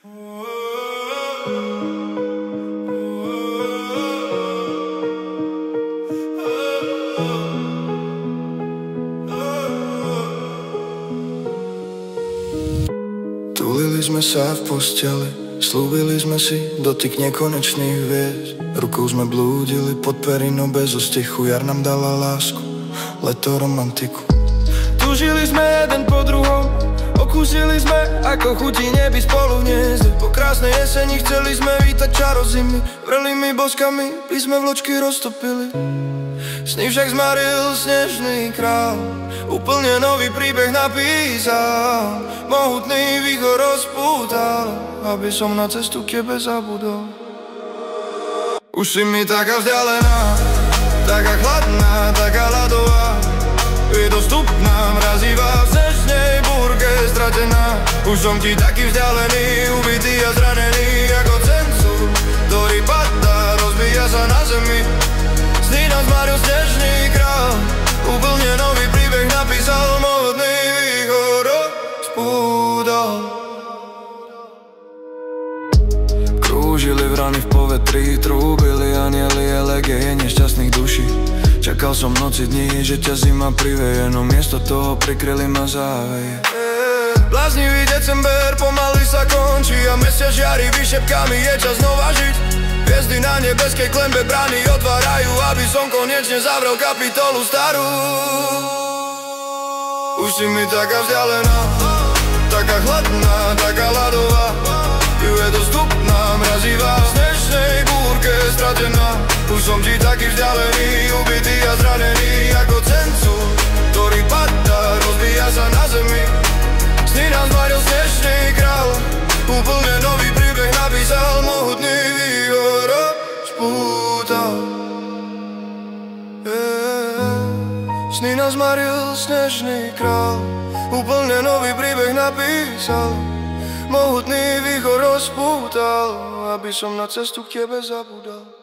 Tulili sme sa v posteli, slúbili sme si dotyk nekonečných hviezd. Rukou sme blúdili pod perinou bez ostichu, jar nám dala lásku, leto romantiku. Túžili sme jeden po druhom, okúsili sme, ako chutí neby spolu v hniezde. Po krásnej jeseni chceli sme vítať čaro zimy, vrelými boskami by sme vločky roztopili. Sny však zmaril snežný král, úplne nový príbeh napísal, mohutný výchor rozpútal, aby som na cestu k tebe zabudol. Už si mi taká vzdialená, taká chladná, taká ľadová, je dostupná, mrazivá, v snežnej búrke stratená. Už som ti taký vzdialený, ubitý a zranený, ako cencúr, ktorý padá, rozbíja sa na zemi. Sny nám zmaril snežný král, úplne nový príbeh napísal, mohutný výchor rozpútal. Krúžili vrany v povetrí, trúbili anieli, elegie nešťastných duší. Čakal som noci dní, že ťa zima priveje, no miesto toho prikryli ma záveje. Bláznivý december pomaly sa končí a mesiac žiari výšepkami, je čas znova žiť. Hviezdy na nebeskej klembe brány otvárajú, aby som konečne zavrel kapitolu starú. Už si mi taká vzdialená, taká chladná, taká ľadová, je dostupná, mrazivá, v snežnej búrke stratená. Už som ti taký vzdialený, ubitý a zranený, ako cencúr, ktorý padá, rozbíja sa na zemi. Sny nám zmaril snežný král, úplne nový príbeh napísal, mohutný výchor rozpútal. Sny nám zmaril snežný král, úplne nový príbeh napísal, mohutný výchor rozpútal, aby som na cestu k tebe zabudol.